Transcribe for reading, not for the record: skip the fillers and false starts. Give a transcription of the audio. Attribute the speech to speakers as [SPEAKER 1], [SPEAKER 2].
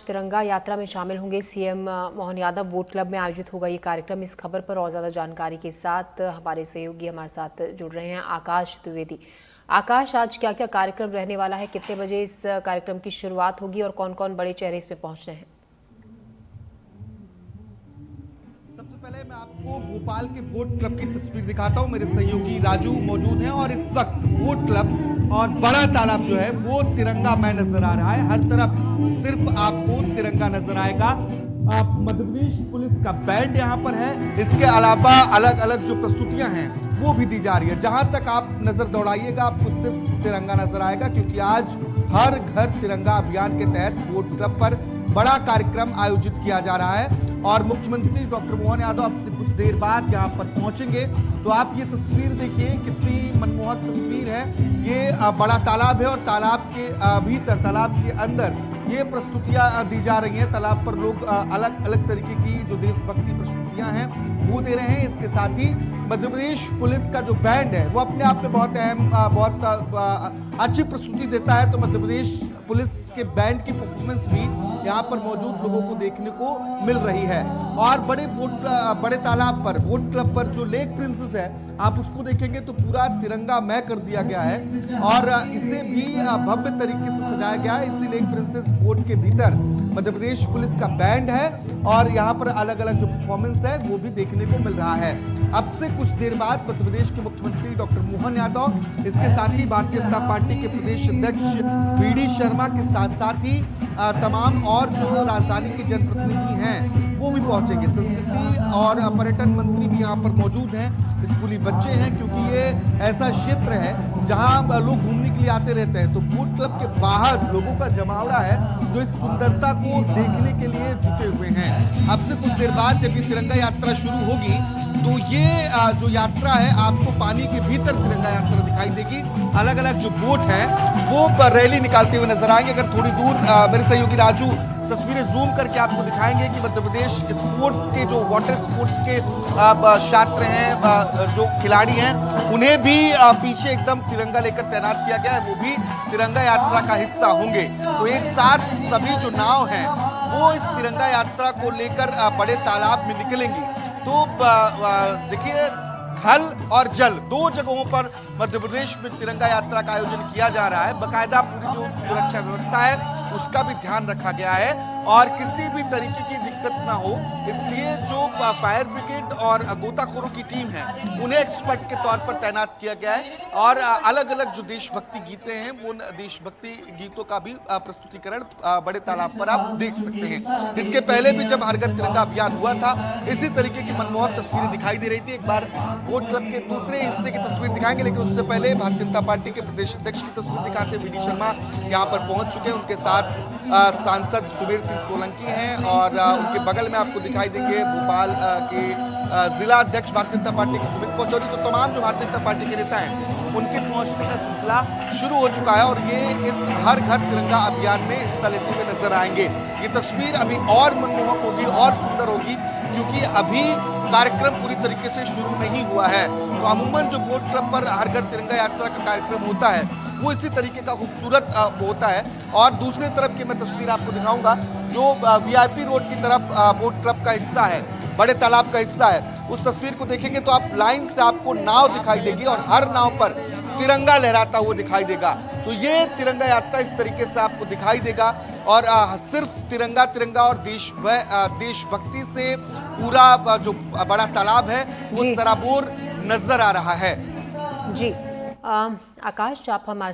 [SPEAKER 1] तिरंगा यात्रा में शामिल होंगे CM Mohan Yadav. Boat club में आयोजित होगा ये कार्यक्रम। इस खबर पर और ज्यादा जानकारी के साथ हमारे सहयोगी हमारे साथ जुड़ रहे हैं आकाश द्विवेदी। आकाश, आज क्या क्या कार्यक्रम रहने वाला है, कितने बजे इस कार्यक्रम की शुरुआत होगी और कौन कौन बड़े चेहरे इस पे पहुंच रहे हैं?
[SPEAKER 2] सबसे पहले मैं आपको भोपाल के वोट क्लब की तस्वीर दिखाता हूं। मेरे सहयोगी राजू मौजूद हैं और इस वक्त वोट क्लब और बड़ा तालाब जो है वो तिरंगामय नजर आ रहा है। हर तरफ सिर्फ आपको तिरंगा नजर आएगा। मध्य प्रदेश पुलिस का बैंड यहाँ पर है। इसके अलावा अलग अलग जो प्रस्तुतियां हैं वो भी दी जा रही है। जहां तक आप नजर दौड़ाइएगा आपको सिर्फ तिरंगा नजर आएगा, क्योंकि आज हर घर तिरंगा अभियान के तहत वोट क्लब पर बड़ा कार्यक्रम आयोजित किया जा रहा है और मुख्यमंत्री डॉक्टर मोहन यादव अब से कुछ देर बाद यहाँ पर पहुंचेंगे। तो आप ये तस्वीर देखिए, कितनी मनमोहक तस्वीर है। ये बड़ा तालाब है और तालाब के भीतर, तालाब के अंदर ये प्रस्तुतियां दी जा रही हैं। तालाब पर लोग अलग अलग तरीके की जो देशभक्ति प्रस्तुतियां हैं वो दे रहे हैं। इसके साथ ही मध्य प्रदेश पुलिस का जो बैंड है वो अपने आप में बहुत अहम, बहुत अच्छी प्रस्तुति देता है। तो मध्य प्रदेश पुलिस के बैंड की परफॉर्मेंस भी यहाँ पर मौजूद लोगों को देखने को मिल रही है। और बड़े तालाब पर, वोट क्लब पर जो लेक प्रिंसेस है, आप उसको देखेंगे तो पूरा तिरंगामय कर दिया गया है और इसे भी भव्य तरीके से सजाया गया है। इसी लेक प्रिंसेस बोट के भीतर मध्य प्रदेश पुलिस का बैंड है और यहाँ पर अलग अलग जो परफॉर्मेंस है वो भी देखने को मिल रहा है। अब से कुछ देर बाद मध्य प्रदेश के मुख्यमंत्री डॉक्टर मोहन यादव, इसके साथ ही भारतीय जनता पार्टी के प्रदेश अध्यक्ष वी.डी. शर्मा के साथ ही तमाम और जो राजधानी के जनप्रतिनिधि हैं वो भी पहुंचेंगे। संस्कृति और पर्यटन मंत्री भी यहाँ पर मौजूद हैं। स्कूली बच्चे हैं, क्योंकि ये ऐसा क्षेत्र है जहां लोग घूमने के लिए आते रहते हैं। तो वोट क्लब के बाहर लोगों का जमावड़ा है जो इस सुंदरता को देखने के लिए जुटे हुए हैं। अब से कुछ देर बाद जब ये तिरंगा यात्रा शुरू होगी तो ये जो यात्रा है आपको पानी के भीतर तिरंगा यात्रा दिखाई देगी। अलग अलग जो बोट है वो रैली निकालते हुए नजर आएंगे। अगर थोड़ी दूर मेरे सहयोगी राजू तस्वीरें जूम करके आपको दिखाएंगे कि मध्य प्रदेश स्पोर्ट्स के जो वाटर स्पोर्ट्स के छात्र हैं, जो खिलाड़ी हैं, उन्हें भी पीछे एकदम तिरंगा लेकर तैनात किया गया है। वो भी तिरंगा यात्रा का हिस्सा होंगे। तो एक साथ सभी जो नाव हैं वो इस तिरंगा यात्रा को लेकर बड़े तालाब में निकलेंगी। तो देखिए, थल और जल, दो जगहों पर मध्य प्रदेश में तिरंगा यात्रा का आयोजन किया जा रहा है। बाकायदा पूरी जो सुरक्षा व्यवस्था है उसका भी ध्यान रखा गया है और किसी भी तरीके की दिक्कत ना हो, इसलिए जो फायर ब्रिगेड और गोताखोरों की टीम है उन्हें एक्सपर्ट के तौर पर तैनात किया गया है। और अलग अलग जो देशभक्ति गीतें हैं वो देशभक्ति गीतों का भी प्रस्तुतिकरण बड़े तालाब पर आप देख सकते हैं। इसके पहले भी जब हर घर तिरंगा अभियान हुआ था, इसी तरीके की मनमोहक तस्वीरें दिखाई दे रही थी। एक बार वोट क्लब के दूसरे हिस्से की तस्वीर दिखाएंगे, लेकिन उससे पहले भारतीय जनता पार्टी के प्रदेश अध्यक्ष की तस्वीर दिखाते हैं। वी.डी. शर्मा यहाँ पर पहुंच चुके हैं। उनके साथ सांसद सुबीर सिंह सोलंकी हैं और उनके बगल में आपको दिखाई देंगे भोपाल के जिला अध्यक्ष भारतीय जनता पार्टी के सुमित पचौरी। तो तमाम जो भारतीय जनता पार्टी के नेता हैं उनके पहुंचने का सिलसिला शुरू हो चुका है और ये इस हर घर तिरंगा अभियान में हिस्सा लेते हुए नजर आएंगे। ये तस्वीर अभी और मनमोहक होगी और सुंदर होगी, क्योंकि अभी कार्यक्रम पूरी तरीके से शुरू नहीं हुआ है। तो अमूमन जो वोट क्लब पर हर घर तिरंगा यात्रा का कार्यक्रम होता है वो इसी तरीके का खूबसूरत होता है। और दूसरी तरफ की मैं तस्वीर आपको दिखाऊंगा जो वीआईपी रोड की तरफ वोट क्लब का हिस्सा है, बड़े तालाब का हिस्सा है। उस तस्वीर को देखेंगे तो आप लाइन से आपको नाव दिखाई देगी और हर नाव पर तिरंगा लहराता हुआ दिखाई देगा। तो ये तिरंगा यात्रा इस तरीके से आपको दिखाई देगा और सिर्फ तिरंगा और देशभक्ति से पूरा जो बड़ा तालाब है वो सराबोर नजर आ रहा है।
[SPEAKER 1] जी आकाश, आप हमारे